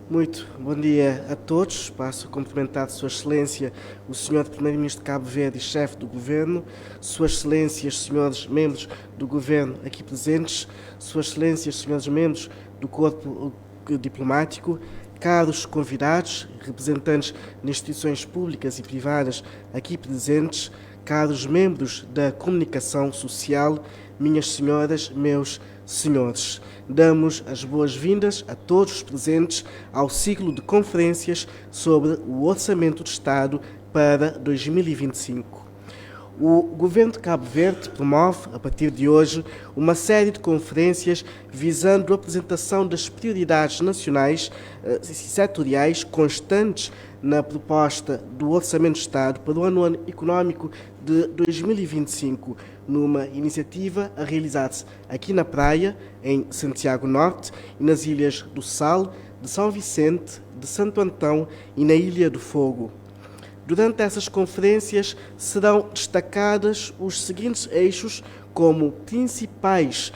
Muito bom dia a todos. Passo a cumprimentar Sua Excelência, o Sr. Primeiro-Ministro de Cabo Verde e Chefe do Governo, Suas Excelências, Senhores Membros do Governo aqui presentes, Suas Excelências, Senhores Membros do Corpo Diplomático, caros convidados, representantes de instituições públicas e privadas aqui presentes, caros membros da comunicação social, minhas senhoras, meus senhores. Damos as boas-vindas a todos os presentes ao ciclo de conferências sobre o Orçamento de Estado para 2025. O Governo de Cabo Verde promove, a partir de hoje, uma série de conferências visando a apresentação das prioridades nacionais e setoriais constantes na proposta do Orçamento de Estado para o ano económico de 2025, numa iniciativa a realizar-se aqui na praia, em Santiago Norte, e nas ilhas do Sal, de São Vicente, de Santo Antão e na Ilha do Fogo. Durante essas conferências serão destacadas os seguintes eixos como principais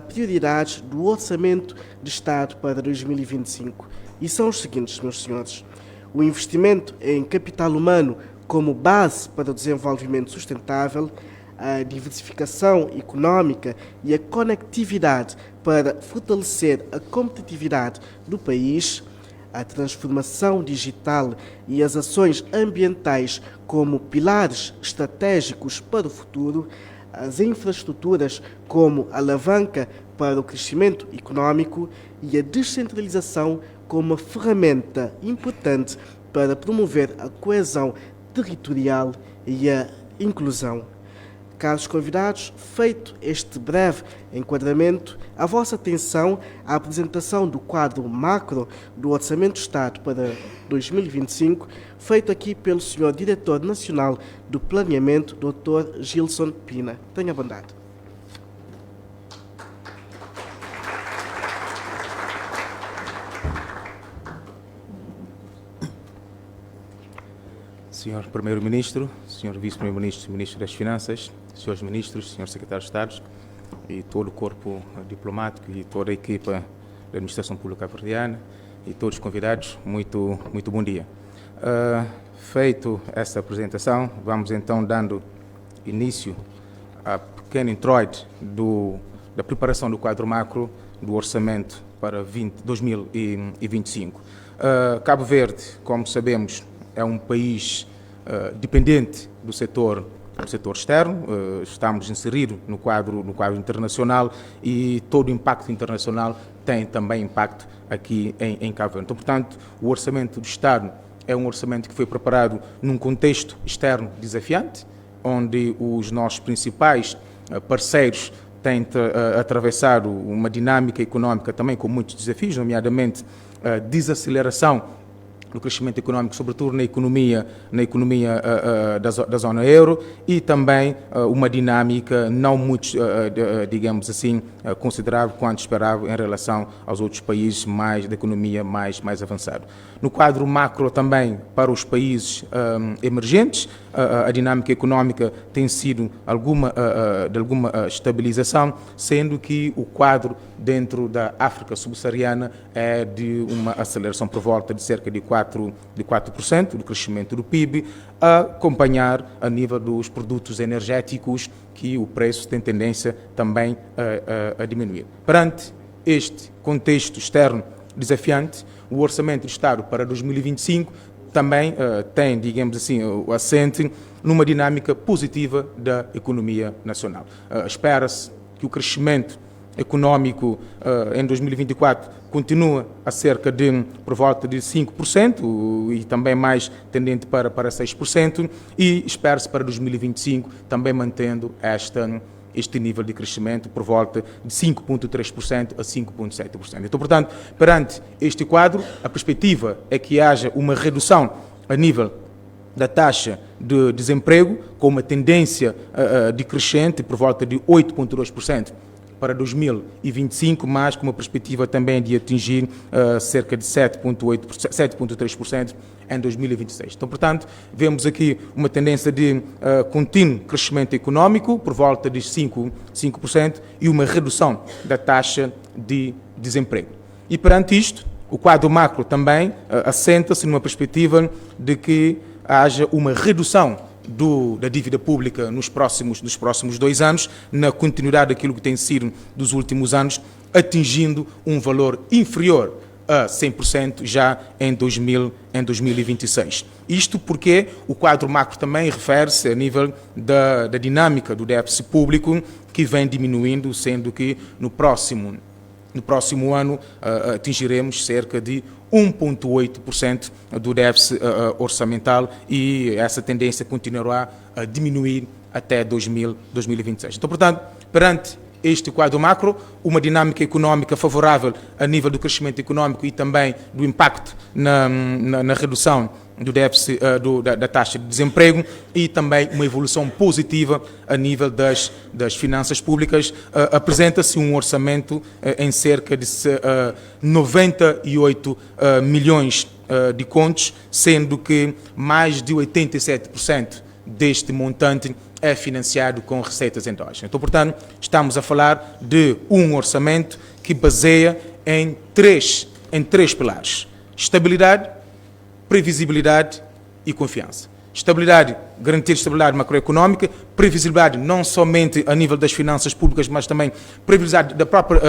prioridades do Orçamento de Estado para 2025. E são os seguintes, meus senhores: o investimento em capital humano como base para o desenvolvimento sustentável, a diversificação económica e a conectividade para fortalecer a competitividade do país, a transformação digital e as ações ambientais como pilares estratégicos para o futuro, as infraestruturas como alavanca para o crescimento económico e a descentralização como uma ferramenta importante para promover a coesão territorial e a inclusão. Caros convidados, feito este breve enquadramento, a vossa atenção à apresentação do quadro macro do Orçamento de Estado para 2025, feito aqui pelo Sr. Diretor Nacional do Planeamento, Dr. Gilson Pina. Tenha bondade. Senhor Primeiro-Ministro, Senhor Vice-Primeiro-Ministro, Ministro das Finanças, Senhores Ministros, Senhor Secretário de Estado e todo o corpo diplomático e toda a equipa da Administração Pública Cabo-Verdiana e todos os convidados, muito bom dia. Feito esta apresentação, vamos então dando início a pequeno introito da preparação do quadro macro do orçamento para 2025. Cabo Verde, como sabemos, é um país dependente do setor externo, estamos inseridos no quadro internacional e todo o impacto internacional tem também impacto aqui em Cabo Verde. Então, portanto, o Orçamento do Estado é um orçamento que foi preparado num contexto externo desafiante, onde os nossos principais parceiros têm atravessado uma dinâmica económica também com muitos desafios, nomeadamente a desaceleração do crescimento económico, sobretudo na economia da zona euro, e também uma dinâmica não muito, digamos assim, considerável quanto esperável em relação aos outros países da economia mais avançada. No quadro macro também, para os países emergentes, a dinâmica económica tem sido de alguma estabilização, sendo que o quadro dentro da África subsaariana é de uma aceleração por volta de cerca de 4% do crescimento do PIB, a acompanhar a nível dos produtos energéticos, que o preço tem tendência também a diminuir. Perante este contexto externo desafiante, o Orçamento de Estado para 2025 também tem, digamos assim, o assente numa dinâmica positiva da economia nacional. Espera-se que o crescimento económico em 2024 continua a cerca de por volta de 5% e também mais tendente para 6%, e espera-se para 2025 também mantendo este nível de crescimento por volta de 5,3% a 5,7%. Então, portanto, perante este quadro, a perspectiva é que haja uma redução a nível da taxa de desemprego, com uma tendência decrescente por volta de 8,2% para 2025, mas com uma perspectiva também de atingir cerca de 7,3% em 2026. Então, portanto, vemos aqui uma tendência de contínuo crescimento económico por volta de 5% e uma redução da taxa de desemprego. E perante isto, O quadro macro também assenta-se numa perspectiva de que haja uma redução da dívida pública nos próximos 2 anos, na continuidade daquilo que tem sido dos últimos anos, atingindo um valor inferior a 100% já em 2026. Isto porque o quadro macro também refere-se a nível da dinâmica do déficit público, que vem diminuindo, sendo que no próximo ano atingiremos cerca de 1,8% do déficit orçamental e essa tendência continuará a diminuir até 2026. Então, portanto, perante este quadro macro, uma dinâmica económica favorável a nível do crescimento económico e também do impacto na redução do déficit da taxa de desemprego e também uma evolução positiva a nível das finanças públicas, apresenta-se um orçamento em cerca de 98 milhões de contos, sendo que mais de 87% deste montante é financiado com receitas endógenas. Então, portanto, estamos a falar de um orçamento que baseia em três pilares: estabilidade, previsibilidade e confiança. Estabilidade, garantir estabilidade macroeconómica, previsibilidade não somente a nível das finanças públicas, mas também previsibilidade da própria,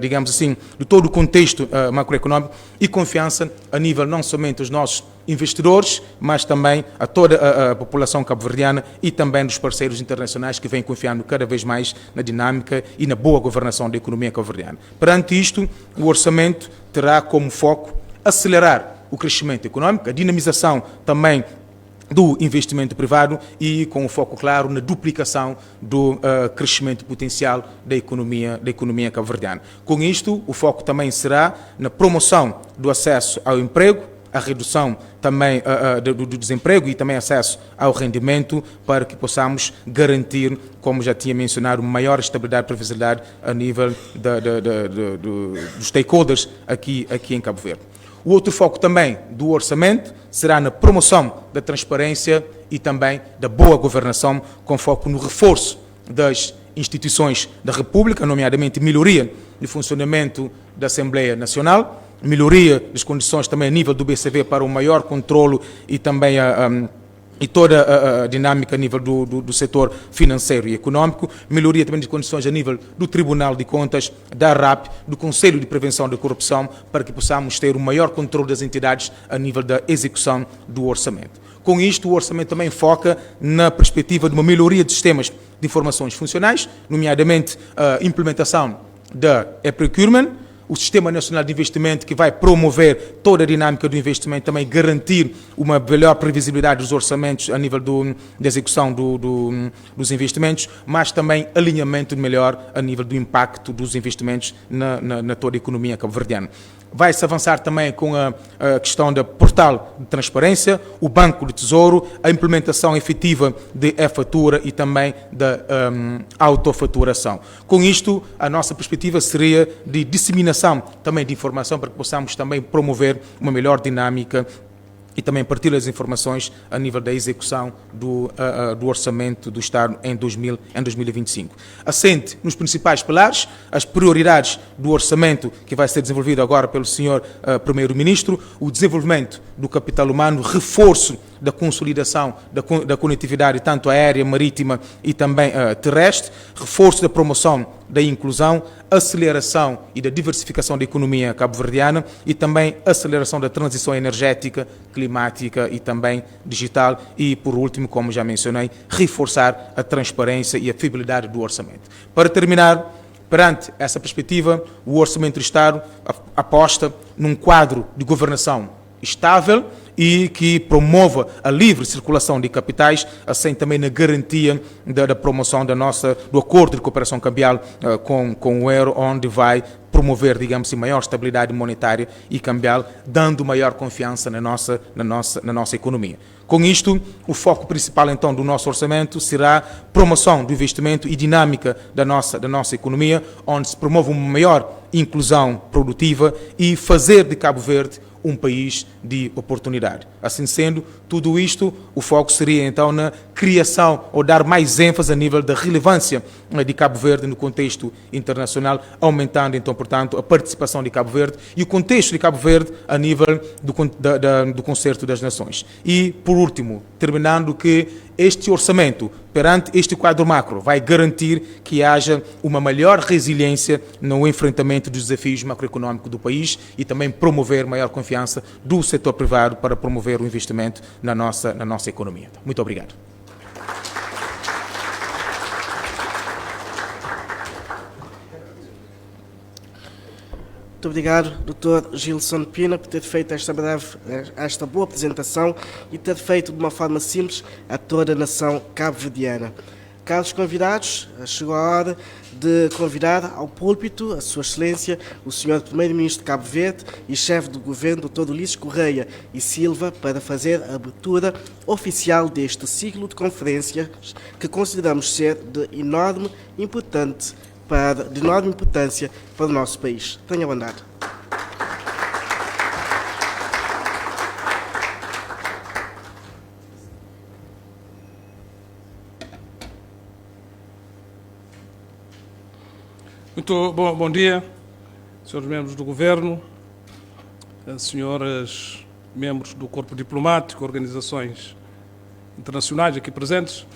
digamos assim, de todo o contexto macroeconómico, e confiança a nível não somente dos nossos investidores, mas também a toda a população cabo-verdiana e também dos parceiros internacionais que vêm confiando cada vez mais na dinâmica e na boa governação da economia cabo-verdiana. Perante isto, o orçamento terá como foco acelerar o crescimento económico, a dinamização também do investimento privado e com o foco claro na duplicação do crescimento potencial da economia cabo-verdiana. Com isto, o foco também será na promoção do acesso ao emprego, a redução também do desemprego e também acesso ao rendimento, para que possamos garantir, como já tinha mencionado, maior estabilidade e previsibilidade a nível dos stakeholders aqui em Cabo Verde. O outro foco também do orçamento será na promoção da transparência e também da boa governação, com foco no reforço das instituições da República, nomeadamente melhoria do funcionamento da Assembleia Nacional, melhoria das condições também a nível do BCV para um maior controlo e também e toda a dinâmica a nível do setor financeiro e económico, melhoria também de condições a nível do Tribunal de Contas, da RAP, do Conselho de Prevenção da Corrupção, para que possamos ter um maior controle das entidades a nível da execução do orçamento. Com isto, o orçamento também foca na perspectiva de uma melhoria de sistemas de informações funcionais, nomeadamente a implementação da e-procurement, o Sistema Nacional de Investimento, que vai promover toda a dinâmica do investimento, também garantir uma melhor previsibilidade dos orçamentos a nível da execução dos investimentos, mas também alinhamento melhor a nível do impacto dos investimentos na toda a economia cabo-verdiana. Vai-se avançar também com a questão da portal de transparência, o Banco de Tesouro, a implementação efetiva de e-fatura e também da autofaturação. Com isto, a nossa perspectiva seria de disseminação também de informação, para que possamos também promover uma melhor dinâmica e também partilha as informações a nível da execução do orçamento do Estado em 2025. Assente nos principais pilares, as prioridades do orçamento que vai ser desenvolvido agora pelo Sr. Primeiro-Ministro, o desenvolvimento do capital humano, reforço da consolidação da conectividade tanto aérea, marítima e também terrestre, reforço da promoção da inclusão, aceleração e da diversificação da economia cabo-verdiana e também aceleração da transição energética, climática e também digital e, por último, como já mencionei, reforçar a transparência e a fiabilidade do orçamento. Para terminar, perante essa perspectiva, o Orçamento do Estado aposta num quadro de governação estável e que promova a livre circulação de capitais, assim também na garantia da promoção do acordo de cooperação cambial com o euro, onde vai promover, digamos assim, maior estabilidade monetária e cambial, dando maior confiança na nossa economia. Com isto, o foco principal então do nosso orçamento será promoção do investimento e dinâmica da nossa economia, onde se promove uma maior inclusão produtiva e fazer de Cabo Verde um país de oportunidade. Assim sendo, tudo isto, o foco seria então na criação ou dar mais ênfase a nível da relevância de Cabo Verde no contexto internacional, aumentando então, portanto, a participação de Cabo Verde e o contexto de Cabo Verde a nível do Concerto das Nações. E, por último, terminando que este orçamento, perante este quadro macro, vai garantir que haja uma maior resiliência no enfrentamento dos desafios macroeconómicos do país e também promover maior confiança do setor privado para promover o investimento na nossa economia. Muito obrigado. Muito obrigado, Dr. Gilson Pina, por ter feito esta boa apresentação e ter feito de uma forma simples a toda a nação cabo-verdiana. Caros convidados, chegou a hora de convidar ao púlpito a Sua Excelência, o Sr. Primeiro-Ministro de Cabo Verde e Chefe do Governo, Dr. Ulisses Correia e Silva, para fazer a abertura oficial deste ciclo de conferências que consideramos ser de enorme importância para o nosso país. Tenha bondade. Muito bom dia, senhores membros do Governo, senhoras membros do Corpo Diplomático, organizações internacionais aqui presentes,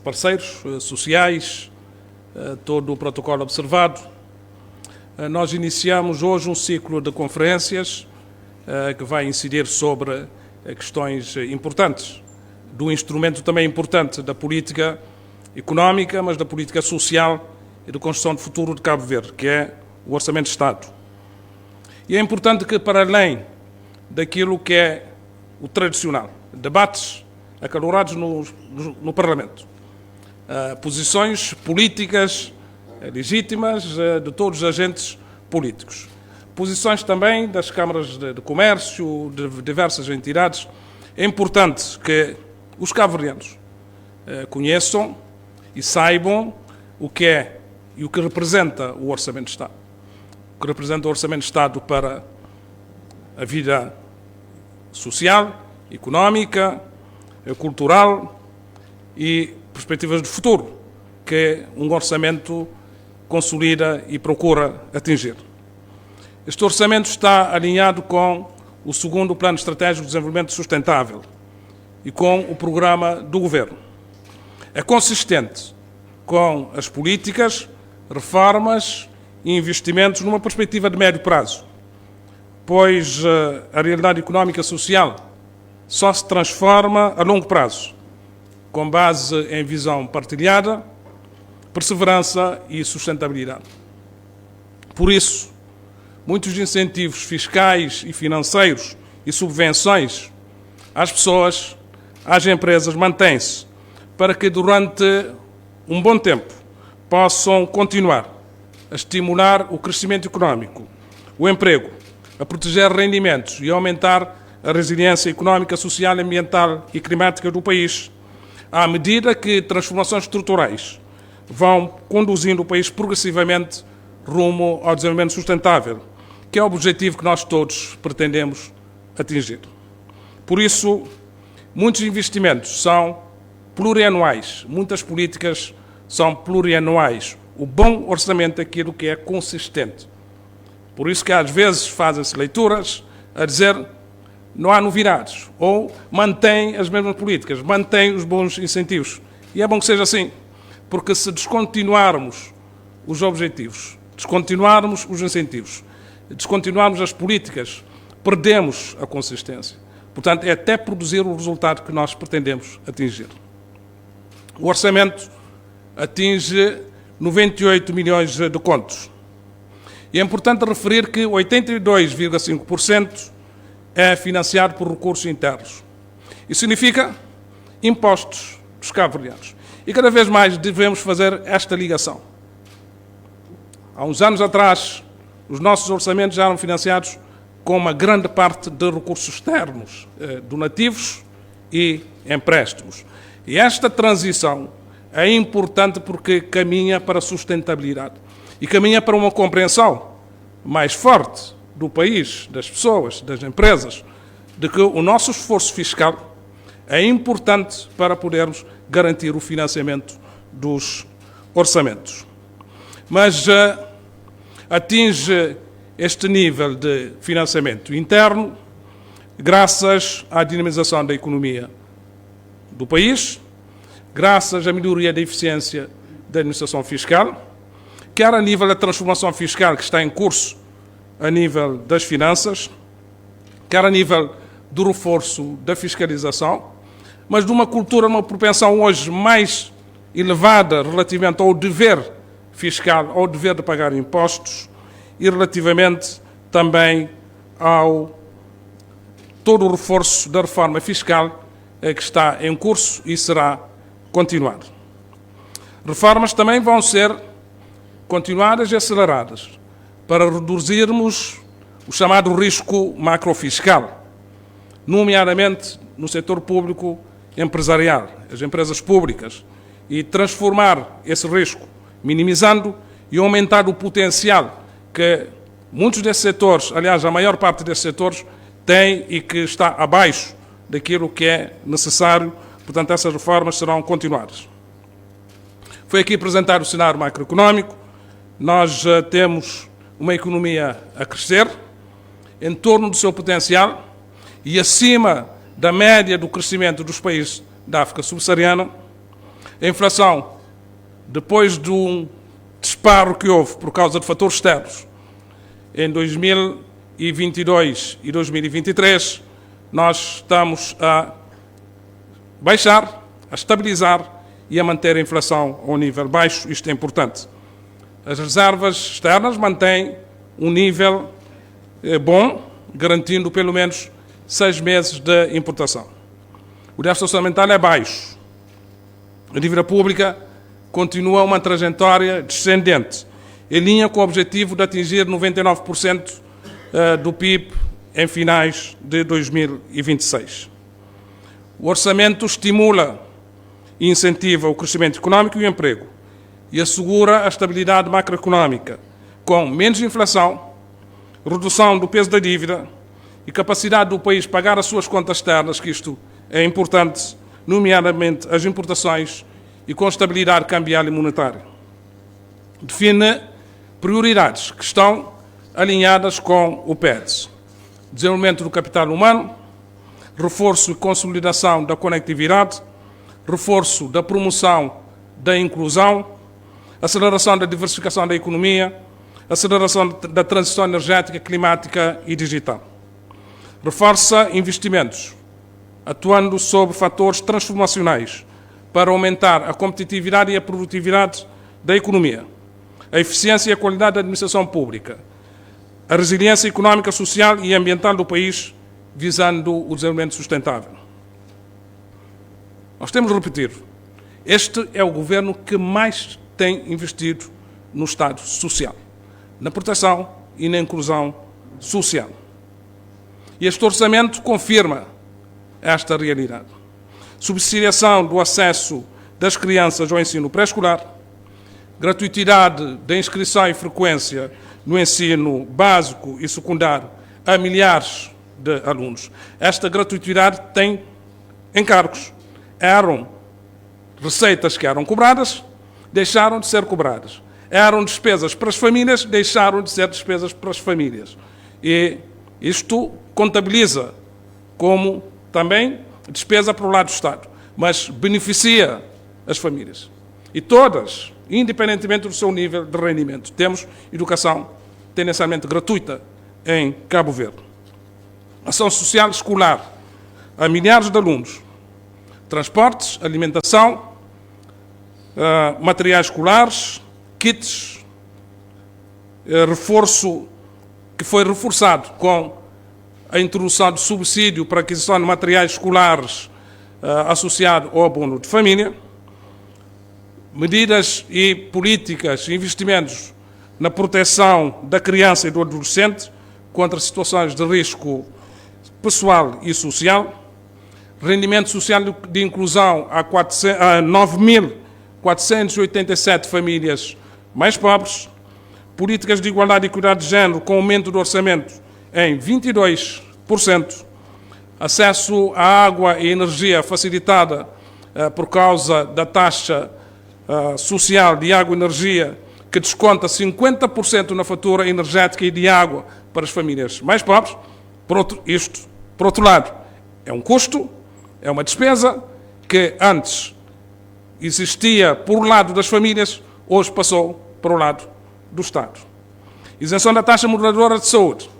parceiros sociais, todo o protocolo observado. Nós iniciamos hoje um ciclo de conferências que vai incidir sobre questões importantes, do instrumento também importante da política económica, mas da política social e de construção de futuro de Cabo Verde, que é o Orçamento de Estado. E é importante que, para além daquilo que é o tradicional, debates acalorados no Parlamento, posições políticas legítimas de todos os agentes políticos, posições também das câmaras de comércio, de diversas entidades, é importante que os cabo-verdianos conheçam e saibam o que é e o que representa o Orçamento de Estado. O que representa o Orçamento de Estado para a vida social, económica, cultural e perspectivas de futuro, que um orçamento consolida e procura atingir. Este orçamento está alinhado com o segundo Plano Estratégico de Desenvolvimento Sustentável e com o programa do Governo. É consistente com as políticas, reformas e investimentos numa perspectiva de médio prazo, pois a realidade económica e social só se transforma a longo prazo, com base em visão partilhada, perseverança e sustentabilidade. Por isso, muitos incentivos fiscais e financeiros e subvenções às pessoas, às empresas, mantêm-se para que durante um bom tempo possam continuar a estimular o crescimento económico, o emprego, a proteger rendimentos e a aumentar a resiliência económica, social, ambiental e climática do país, à medida que transformações estruturais vão conduzindo o país progressivamente rumo ao desenvolvimento sustentável, que é o objetivo que nós todos pretendemos atingir. Por isso, muitos investimentos são plurianuais, muitas políticas são plurianuais. O bom orçamento é aquilo que é consistente. Por isso que às vezes fazem-se leituras a dizer não há novidades, ou mantém as mesmas políticas, mantém os bons incentivos. E é bom que seja assim, porque se descontinuarmos os objetivos, descontinuarmos os incentivos, descontinuarmos as políticas, perdemos a consistência. Portanto, é até produzir o resultado que nós pretendemos atingir. O orçamento atinge 98 milhões de contos. E é importante referir que 82,5% é financiado por recursos internos. Isso significa impostos dos cabo-verdianos. E cada vez mais devemos fazer esta ligação. Há uns anos atrás, os nossos orçamentos já eram financiados com uma grande parte de recursos externos, donativos e empréstimos. E esta transição é importante porque caminha para a sustentabilidade e caminha para uma compreensão mais forte do país, das pessoas, das empresas, de que o nosso esforço fiscal é importante para podermos garantir o financiamento dos orçamentos. Mas atinge este nível de financiamento interno graças à dinamização da economia do país, graças à melhoria da eficiência da administração fiscal, quer a nível da transformação fiscal que está em curso a nível das finanças, quer a nível do reforço da fiscalização, mas de uma cultura, uma propensão hoje mais elevada relativamente ao dever fiscal, ao dever de pagar impostos e relativamente também ao todo o reforço da reforma fiscal que está em curso e será continuado. Reformas também vão ser continuadas e aceleradas para reduzirmos o chamado risco macrofiscal, nomeadamente no setor público empresarial, as empresas públicas, e transformar esse risco, minimizando e aumentar o potencial que muitos desses setores, aliás, a maior parte desses setores, tem e que está abaixo daquilo que é necessário. Portanto, essas reformas serão continuadas. Foi aqui apresentado o cenário macroeconómico. Nós temos uma economia a crescer em torno do seu potencial e acima da média do crescimento dos países da África subsaariana. A inflação, depois de um disparo que houve por causa de fatores externos em 2022 e 2023, nós estamos a baixar, a estabilizar e a manter a inflação a um nível baixo. Isto é importante. As reservas externas mantêm um nível bom, garantindo pelo menos 6 meses de importação. O déficit orçamental é baixo. A dívida pública continua uma trajetória descendente, em linha com o objetivo de atingir 99% do PIB em finais de 2026. O orçamento estimula e incentiva o crescimento económico e o emprego e assegura a estabilidade macroeconómica, com menos inflação, redução do peso da dívida e capacidade do país pagar as suas contas externas, que isto é importante, nomeadamente as importações, e com estabilidade cambial e monetária. Define prioridades que estão alinhadas com o PEDS: desenvolvimento do capital humano, reforço e consolidação da conectividade, reforço da promoção da inclusão, aceleração da diversificação da economia, aceleração da transição energética, climática e digital. Reforça investimentos, atuando sobre fatores transformacionais para aumentar a competitividade e a produtividade da economia, a eficiência e a qualidade da administração pública, a resiliência económica, social e ambiental do país, visando o desenvolvimento sustentável. Nós temos de repetir, este é o governo que mais tem investido no Estado social, na proteção e na inclusão social. E este orçamento confirma esta realidade. Subsidiação do acesso das crianças ao ensino pré-escolar, gratuitidade da inscrição e frequência no ensino básico e secundário a milhares de alunos. Esta gratuitidade tem encargos. Eram receitas que eram cobradas, deixaram de ser cobradas. Eram despesas para as famílias, deixaram de ser despesas para as famílias. E isto contabiliza como também despesa para o lado do Estado, mas beneficia as famílias. E todas, independentemente do seu nível de rendimento. Temos educação tendencialmente gratuita em Cabo Verde. Ação social escolar a milhares de alunos. Transportes, alimentação, materiais escolares, kits, reforço que foi reforçado com a introdução de subsídio para aquisição de materiais escolares associado ao abono de família, medidas e políticas, investimentos na proteção da criança e do adolescente contra situações de risco pessoal e social, rendimento social de inclusão a 9.487 famílias mais pobres, políticas de igualdade e equidade de género com aumento do orçamento em 22%, acesso à água e energia facilitada por causa da taxa social de água e energia, que desconta 50% na fatura energética e de água para as famílias mais pobres. Por outro lado, é um custo, é uma despesa que antes existia por lado das famílias, hoje passou para o lado do Estado. Isenção da taxa moderadora de saúde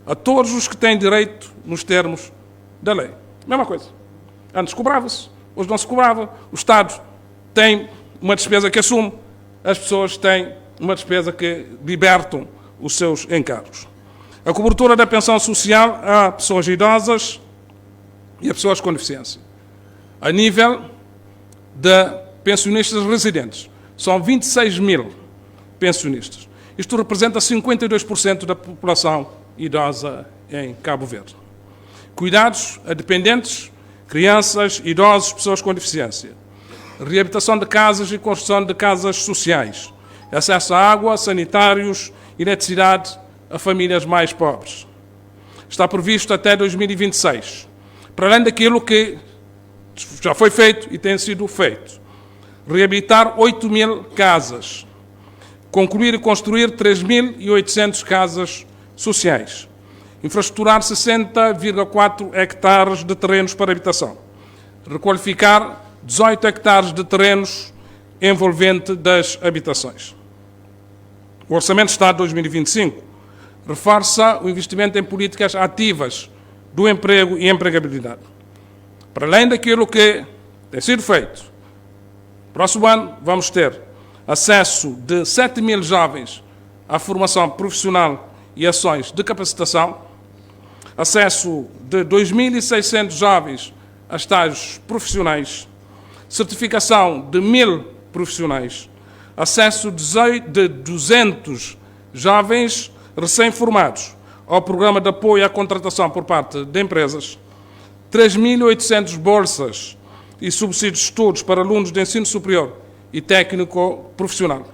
a todos os que têm direito nos termos da lei. Mesma coisa. Antes cobrava-se, hoje não se cobrava. O Estado tem uma despesa que assume, as pessoas têm uma despesa que libertam os seus encargos. A cobertura da pensão social a pessoas idosas e a pessoas com deficiência. A nível de pensionistas residentes, são 26 mil pensionistas. Isto representa 52% da população idosa em Cabo Verde. Cuidados a dependentes, crianças, idosos, pessoas com deficiência. Reabilitação de casas e construção de casas sociais. Acesso à água, sanitários, eletricidade a famílias mais pobres. Está previsto até 2026. Para além daquilo que já foi feito e tem sido feito. Reabilitar 8 mil casas. Concluir e construir 3.800 casas sociais. Infraestruturar 60,4 hectares de terrenos para habitação. Requalificar 18 hectares de terrenos envolvente das habitações. O Orçamento de Estado de 2025 reforça o investimento em políticas ativas do emprego e empregabilidade. Para além daquilo que tem sido feito, próximo ano vamos ter acesso de 7 mil jovens à formação profissional e ações de capacitação, acesso de 2.600 jovens a estágios profissionais, certificação de 1.000 profissionais, acesso de 200 jovens recém-formados ao programa de apoio à contratação por parte de empresas, 3.800 bolsas e subsídios de estudos para alunos de ensino superior e técnico profissional,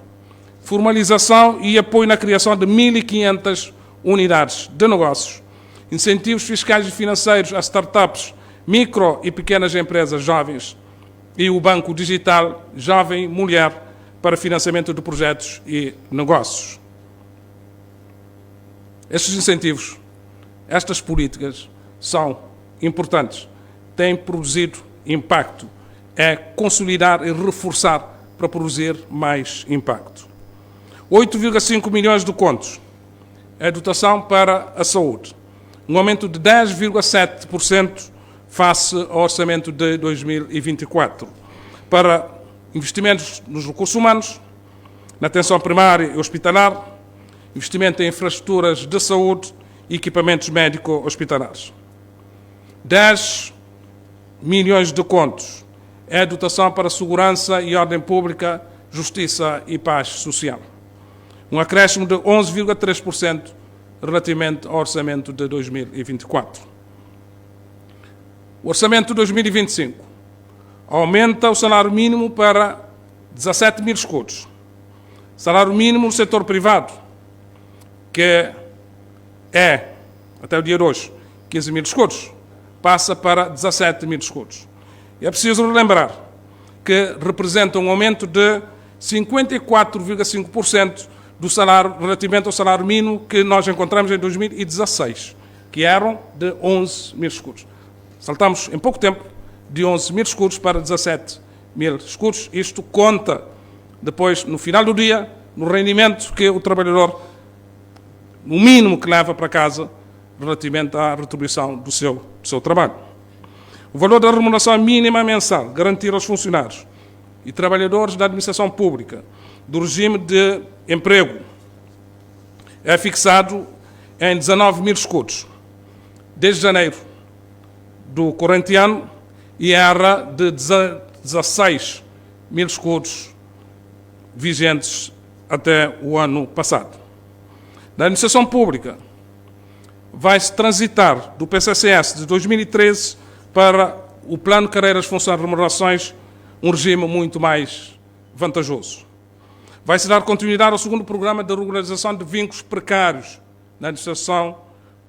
formalização e apoio na criação de 1.500 unidades de negócios, incentivos fiscais e financeiros a startups, micro e pequenas empresas jovens e o Banco Digital Jovem Mulher para financiamento de projetos e negócios. Estes incentivos, estas políticas são importantes, têm produzido impacto, é consolidar e reforçar para produzir mais impacto. 8,5 milhões de contos é a dotação para a saúde, um aumento de 10,7% face ao orçamento de 2024, para investimentos nos recursos humanos, na atenção primária e hospitalar, investimento em infraestruturas de saúde e equipamentos médico-hospitalares. 10 milhões de contos é a dotação para segurança e ordem pública, justiça e paz social. Um acréscimo de 11,3% relativamente ao orçamento de 2024. O orçamento de 2025 aumenta o salário mínimo para 17 mil escudos. Salário mínimo no setor privado, que é, até o dia de hoje, 15 mil escudos, passa para 17 mil escudos. E é preciso relembrar que representa um aumento de 54,5% do salário, relativamente ao salário mínimo que nós encontramos em 2016, que eram de 11 mil escudos. Saltamos em pouco tempo de 11 mil escudos para 17 mil escudos. Isto conta depois, no final do dia, no rendimento que o trabalhador, o mínimo que leva para casa, relativamente à retribuição do seu trabalho. O valor da remuneração mínima mensal, garantir aos funcionários e trabalhadores da administração pública do regime de emprego, é fixado em 19 mil escudos, desde janeiro do corrente ano, e era de 16 mil escudos vigentes até o ano passado. Na administração pública, vai-se transitar do PCCS de 2013 para o Plano de Carreiras, Funções e Remunerações, um regime muito mais vantajoso. Vai-se dar continuidade ao segundo programa de regularização de vínculos precários na administração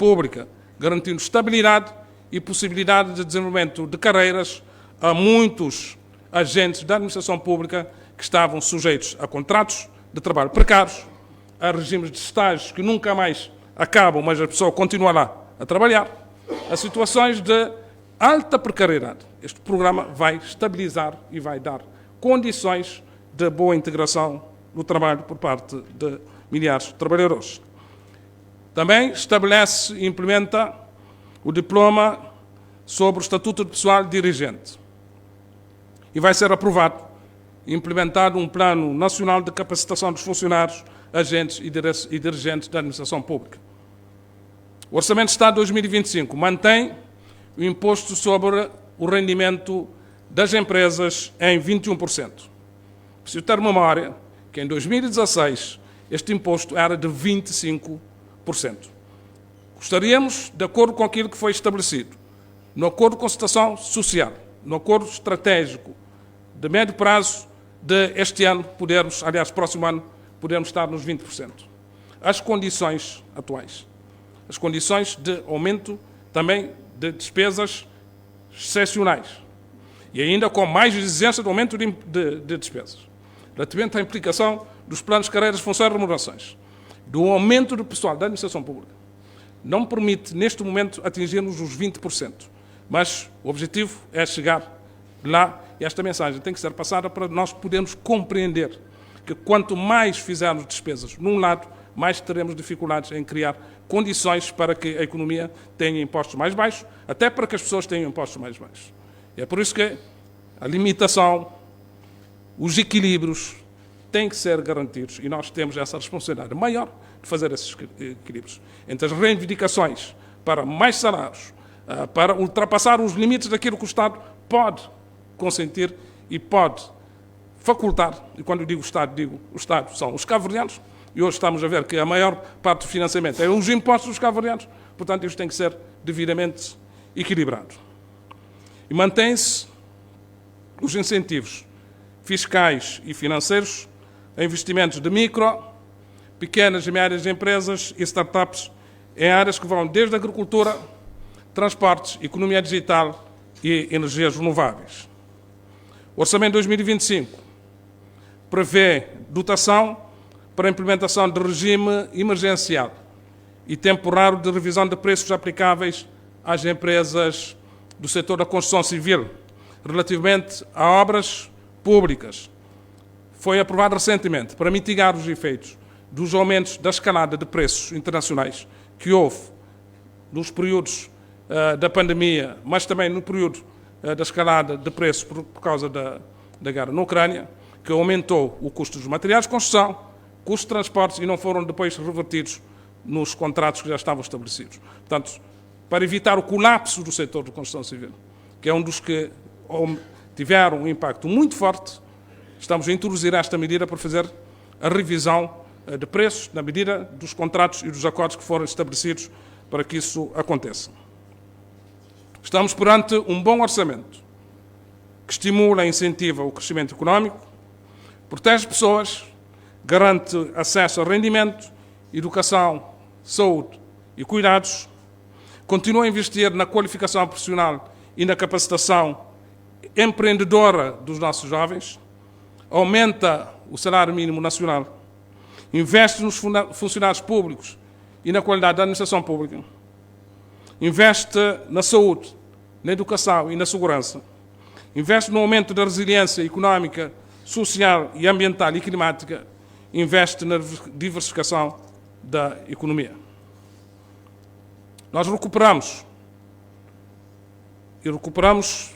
pública, garantindo estabilidade e possibilidade de desenvolvimento de carreiras a muitos agentes da administração pública que estavam sujeitos a contratos de trabalho precários, a regimes de estágios que nunca mais acabam, mas a pessoa continua lá a trabalhar, a situações de alta precariedade. Este programa vai estabilizar e vai dar condições de boa integração no trabalho por parte de milhares de trabalhadores. Também estabelece e implementa o diploma sobre o Estatuto de Pessoal Dirigente. E vai ser aprovado e implementado um Plano Nacional de Capacitação dos Funcionários, Agentes e Dirigentes da Administração Pública. O Orçamento de Estado de 2025 mantém o imposto sobre o rendimento das empresas em 21%. Preciso ter memória que em 2016 este imposto era de 25%. Gostaríamos, de acordo com aquilo que foi estabelecido, no Acordo de Concertação Social, no Acordo Estratégico de médio prazo de este ano, próximo ano, podermos estar nos 20%. As condições atuais. As condições de aumento também de despesas excepcionais. E ainda com mais exigência de aumento de despesas. Relativamente à implicação dos planos de carreiras, funções e remunerações. Do aumento do pessoal da administração pública. Não permite, neste momento, atingirmos os 20%. Mas o objetivo é chegar lá e esta mensagem tem que ser passada para nós podermos compreender que quanto mais fizermos despesas num lado, mais teremos dificuldades em criar condições para que a economia tenha impostos mais baixos, até para que as pessoas tenham impostos mais baixos. E é por isso que a limitação, os equilíbrios têm que ser garantidos e nós temos essa responsabilidade maior de fazer esses equilíbrios. Entre as reivindicações para mais salários, para ultrapassar os limites daquilo que o Estado pode consentir e pode facultar, e quando eu digo o Estado são os cabo-verdianos, e hoje estamos a ver que a maior parte do financiamento é os impostos dos cabo-verdianos, portanto isto tem que ser devidamente equilibrado. E mantém-se os incentivos fiscais e financeiros a investimentos de micro, pequenas e médias empresas e startups em áreas que vão desde a agricultura, transportes, economia digital e energias renováveis. O Orçamento de 2025 prevê dotação para a implementação de regime emergencial e temporário de revisão de preços aplicáveis às empresas do setor da construção civil, relativamente a obras públicas. Foi aprovado recentemente para mitigar os efeitos dos aumentos da escalada de preços internacionais que houve nos períodos da pandemia, mas também no período da escalada de preços por causa da guerra na Ucrânia, que aumentou o custo dos materiais de construção, custos de transportes e não foram depois revertidos nos contratos que já estavam estabelecidos. Portanto, para evitar o colapso do setor de construção civil, que é um dos que tiveram um impacto muito forte, estamos a introduzir esta medida para fazer a revisão de preços na medida dos contratos e dos acordos que foram estabelecidos para que isso aconteça. Estamos perante um bom orçamento que estimula e incentiva o crescimento económico, protege pessoas, garante acesso a rendimento, educação, saúde e cuidados, continua a investir na qualificação profissional e na capacitação empreendedora dos nossos jovens, aumenta o salário mínimo nacional, investe nos funcionários públicos e na qualidade da administração pública, investe na saúde, na educação e na segurança, investe no aumento da resiliência económica, social e ambiental e climática, investe na diversificação da economia. Nós recuperamos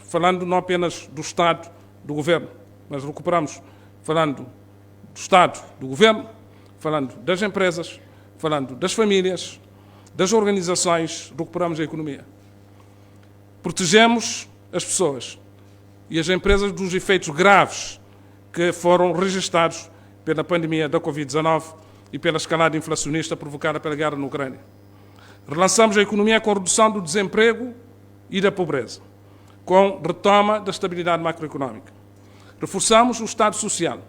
falando não apenas do Estado, do Governo, mas recuperamos falando do Estado, do Governo, falando das empresas, falando das famílias, das organizações, recuperamos a economia. Protegemos as pessoas e as empresas dos efeitos graves que foram registrados pela pandemia da Covid-19 e pela escalada inflacionista provocada pela guerra na Ucrânia. Relançamos a economia com a redução do desemprego e da pobreza, com retoma da estabilidade macroeconómica. Reforçamos o Estado Social,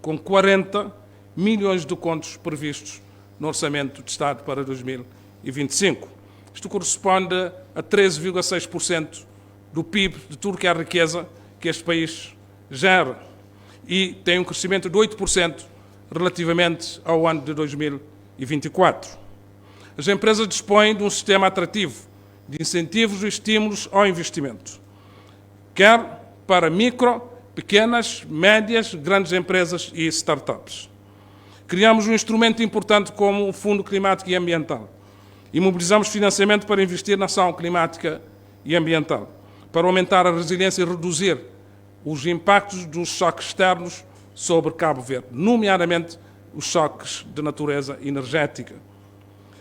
com 40 milhões de contos previstos no Orçamento de Estado para 2025. 2025. Isto corresponde a 13,6% do PIB, de tudo que é a riqueza que este país gera, e tem um crescimento de 8% relativamente ao ano de 2024. As empresas dispõem de um sistema atrativo de incentivos e estímulos ao investimento, quer para micro, pequenas, médias, grandes empresas e startups. Criamos um instrumento importante como o Fundo Climático e Ambiental e mobilizamos financiamento para investir na ação climática e ambiental, para aumentar a resiliência e reduzir os impactos dos choques externos sobre Cabo Verde, nomeadamente os choques de natureza energética.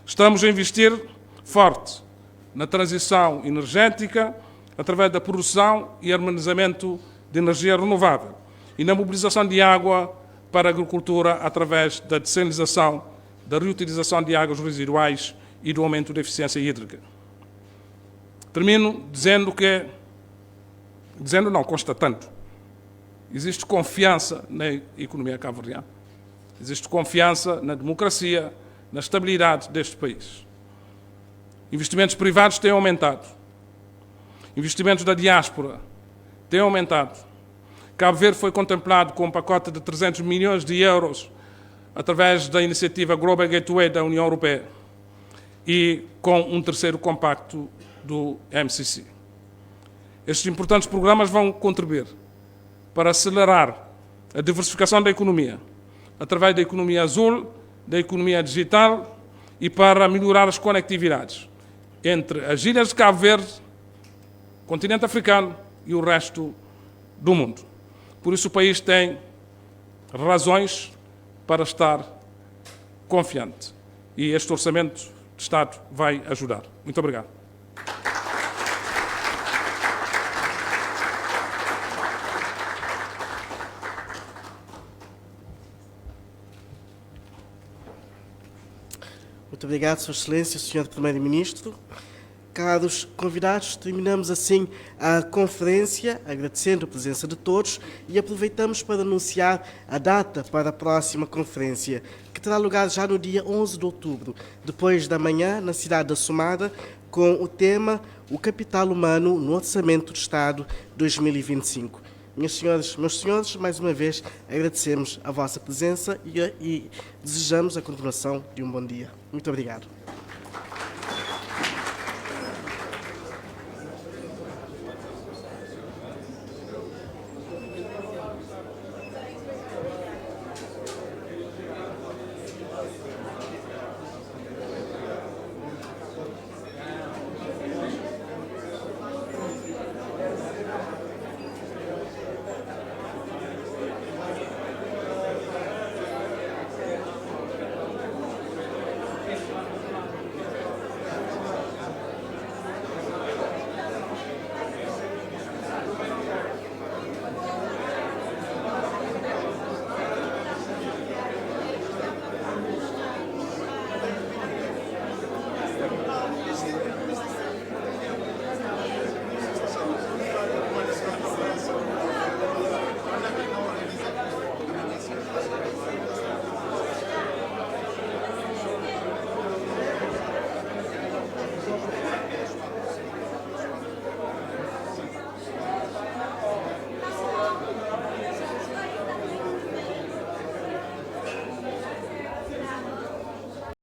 Estamos a investir forte na transição energética através da produção e armazenamento de energia renovável e na mobilização de água para a agricultura através da dessalinização, da reutilização de águas residuais e do aumento da eficiência hídrica. Termino constatando, existe confiança na economia cabo-verdiana, existe confiança na democracia, na estabilidade deste país. Investimentos privados têm aumentado, investimentos da diáspora têm aumentado. Cabo Verde foi contemplado com um pacote de 300 milhões de euros através da iniciativa Global Gateway da União Europeia e com um terceiro compacto do MCC. Estes importantes programas vão contribuir para acelerar a diversificação da economia, através da economia azul, da economia digital e para melhorar as conectividades entre as ilhas de Cabo Verde, o continente africano e o resto do mundo. Por isso o país tem razões para estar confiante e este Orçamento de Estado vai ajudar. Muito obrigado. Muito obrigado, Sua Excelência, Sr. Primeiro-Ministro. Caros convidados, terminamos assim a conferência, agradecendo a presença de todos e aproveitamos para anunciar a data para a próxima conferência, que terá lugar já no dia 11 de outubro, depois da manhã, na cidade da Somada, com o tema O Capital Humano no Orçamento de Estado 2025. Minhas senhoras, meus senhores, mais uma vez agradecemos a vossa presença e desejamos a continuação de um bom dia. Muito obrigado.